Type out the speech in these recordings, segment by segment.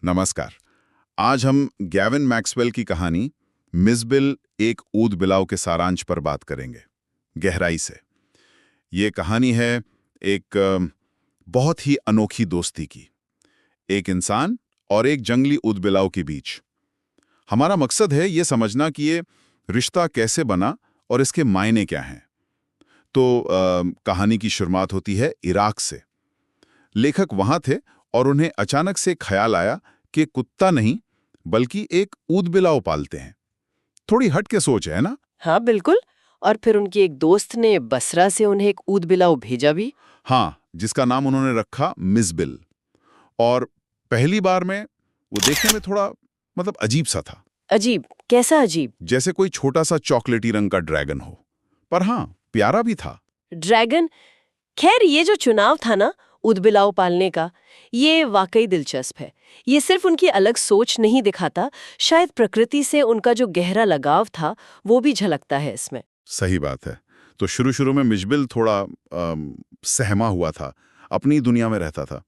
नमस्कार। आज हम गैविन मैक्सवेल की कहानी मिसबिल एक ऊद बिलाव के सारांश पर बात करेंगे, गहराई से। ये कहानी है एक बहुत ही अनोखी दोस्ती की, एक इंसान और एक जंगली ऊद बिलाव के बीच। हमारा मकसद है ये समझना कि ये रिश्ता कैसे बना और इसके मायने क्या हैं। तो कहानी की शुरुआत होती है इराक से। लेखक वहां थे और उन्हें अचानक से ख्याल आया कि कुत्ता नहीं बल्कि एक ऊद बिलाव पालते हैं। थोड़ी हट के सोच है ना? हाँ बिल्कुल। और फिर उनके एक दोस्त ने बसरा से उन्हें एक ऊद बिलाव भेजा भी। हाँ, जिसका नाम उन्होंने रखा मिसबिल। और पहली बार में वो देखने में थोड़ा अजीब सा था। अजीब? कैसा अजीब? जैसे कोई छोटा सा चॉकलेटी रंग का ड्रैगन हो, पर हाँ, प्यारा भी था। ड्रैगन? खैर, ये जो चुनाव था ना ऊद बिलाव पालने का, ये वाकई दिलचस्प है। ये सिर्फ उनकी अलग सोच नहीं दिखाता, शायद प्रकृति से उनका जो गहरा लगाव था वो भी झलकता है इसमें। सही बात है। तो शुरू में मिसबिल थोड़ा सहमा हुआ था, अपनी दुनिया में रहता था।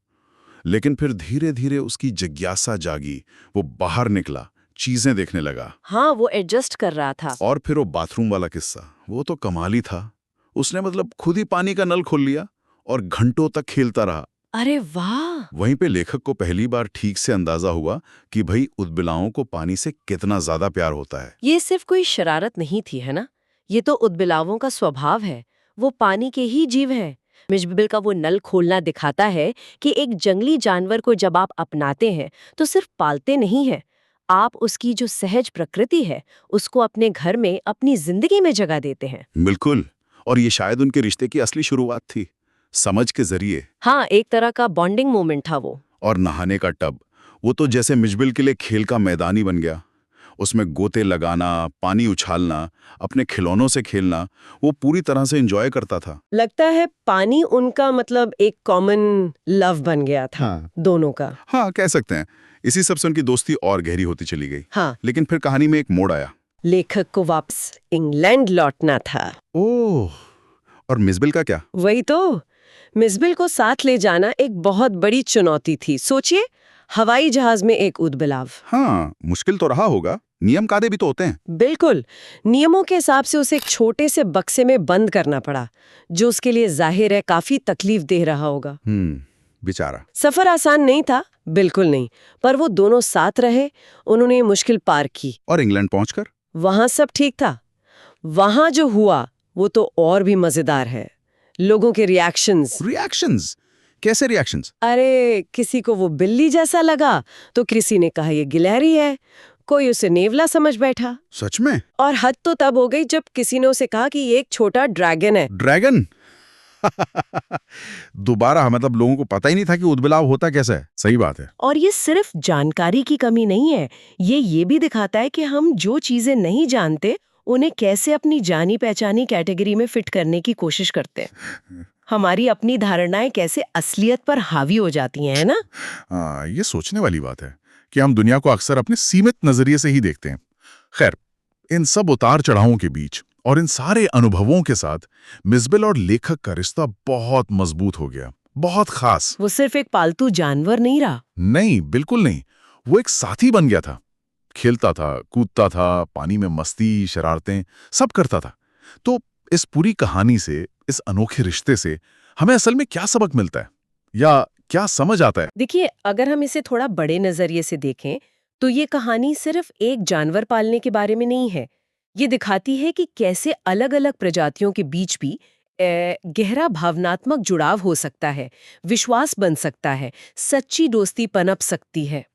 लेकिन फिर धीरे धीरे उसकी जिज्ञासा जागी, वो बाहर निकला, चीजें देखने लगा। हाँ, वो एडजस्ट कर रहा था। और फिर वो बाथरूम वाला किस्सा, वो तो कमाल ही था। उसने खुद ही पानी का नल खोल लिया और घंटों तक खेलता रहा। अरे वाह! वहीं पे लेखक को पहली बार ठीक से अंदाजा हुआ कि भाई उदबिलाओं को पानी से कितना ज्यादा प्यार होता है। ये सिर्फ कोई शरारत नहीं थी, है ना? ये तो ऊद बिलावों का स्वभाव है। वो पानी के ही जीव हैं। मिसबिल का वो नल खोलना दिखाता है कि एक जंगली जानवर को जब आप अपनाते हैं तो सिर्फ पालते नहीं हैं, आप उसकी जो सहज प्रकृति है उसको अपने घर में, अपनी जिंदगी में जगह देते हैं। बिल्कुल। और ये शायद उनके रिश्ते की असली शुरुआत थी, समझ के जरिए। हाँ, एक तरह का बॉन्डिंग मोमेंट था वो। और नहाने का टब, वो तो जैसे मिसबिल के लिए खेल का मैदान ही बन गया। उसमें गोते लगाना, पानी उछालना, अपने खिलौनों से खेलना, वो पूरी तरह से एंजॉय करता था। लगता है पानी उनका एक कॉमन लव बन गया था। हाँ। दोनों का। हाँ, कह सकते हैं। इसी सबसे उनकी दोस्ती और गहरी होती चली गई। हाँ। लेकिन फिर कहानी में एक मोड़ आया। लेखक को वापस इंग्लैंड लौटना था। ओह, और मिसबिल का क्या? वही तो। मिसबिल को साथ ले जाना एक बहुत बड़ी चुनौती थी। सोचिए, हवाई जहाज में एक ऊद बिलाव। हाँ, मुश्किल तो रहा होगा। नियम कायदे भी तो होते हैं। बिल्कुल। नियमों के हिसाब से उसे एक छोटे से बक्से में बंद करना पड़ा, जो उसके लिए जाहिर है काफी तकलीफ दे रहा होगा। बेचारा। सफर आसान नहीं था, बिल्कुल नहीं। पर वो दोनों साथ रहे, उन्होंने ये मुश्किल पार की। और इंग्लैंड पहुंचकर वहां सब ठीक था। वहां जो हुआ वो तो और भी मजेदार है। लोगों के रिएक्शंस कैसे रिएक्शंस? अरे, किसी को वो बिल्ली जैसा लगा तो किसी ने कहा ये गिलहरी है, कोई उसे नेवला समझ बैठा। सच में? और हद तो तब हो गई जब किसी ने उसे कहा कि ये एक छोटा ड्रैगन है। ड्रैगन? दोबारा लोगों को पता ही नहीं था कि उदबिलाव होता कैसा है। सही बात है। और ये सिर्फ जानकारी की कमी नहीं है, ये भी दिखाता है कि हम जो चीजें नहीं जानते उन्हें कैसे अपनी जानी पहचानी कैटेगरी में फिट करने की कोशिश करते हैं। हमारी अपनी धारणाएं कैसे असलियत पर हावी हो जाती हैं, है ना? ये सोचने वाली बात है कि हम दुनिया को अक्सर अपने सीमित नजरिए से ही देखते हैं। खैर, इन सब उतार चढ़ावों के बीच और इन सारे अनुभवों के साथ मिसबिल और लेखक का रिश्ता बहुत मजबूत हो गया, बहुत खास। वो सिर्फ एक पालतू जानवर नहीं रहा। नहीं, बिल्कुल नहीं। वो एक साथी बन गया था। खेलता था, कूदता था, पानी में मस्ती, शरारतें सब करता था। तो इस पूरी कहानी से, इस अनोखे रिश्ते से हमें असल में क्या सबक मिलता है या क्या समझ आता है? देखिए, अगर हम इसे थोड़ा बड़े नजरिए से देखें तो ये कहानी सिर्फ एक जानवर पालने के बारे में नहीं है। ये दिखाती है कि कैसे अलग-अलग प्रजातियों के बीच भी गहरा भावनात्मक जुड़ाव हो सकता है, विश्वास बन सकता है, सच्ची दोस्ती पनप सकती है।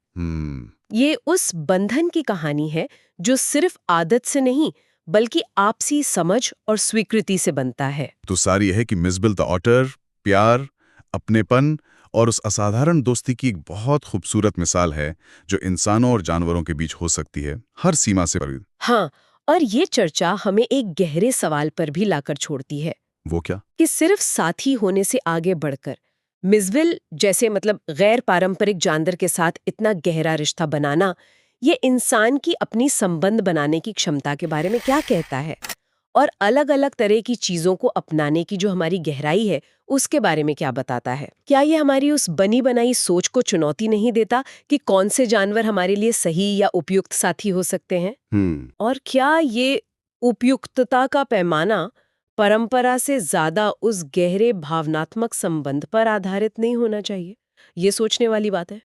ये उस बंधन की कहानी है जो सिर्फ आदत से नहीं बल्कि आपसी समझ और स्वीकृति से बनता है। तो सारी है कि मिसबिल द ऑटर प्यार, अपनेपन और उस असाधारण दोस्ती की एक बहुत खूबसूरत मिसाल है जो इंसानों और जानवरों के बीच हो सकती है, हर सीमा से परे। हाँ, और ये चर्चा हमें एक गहरे सवाल पर भी लाकर छोड़ती है। वो क्या? कि सिर्फ साथी होने से आगे बढ़कर मिसबिल जैसे गैर पारंपरिक जानवर के साथ इतना गहरा रिश्ता बनाना, ये इंसान की अपनी संबंध बनाने की क्षमता के बारे में क्या कहता है? और अलग-अलग तरह की चीजों को अपनाने की जो हमारी गहराई है उसके बारे में क्या बताता है? क्या ये हमारी उस बनी बनाई सोच को चुनौती नहीं देता कि कौन से जानवर हमारे लिए सही या उपयुक्त साथी हो सकते हैं? और क्या ये उपयुक्तता का पैमाना परंपरा से ज्यादा उस गहरे भावनात्मक संबंध पर आधारित नहीं होना चाहिए? ये सोचने वाली बात है।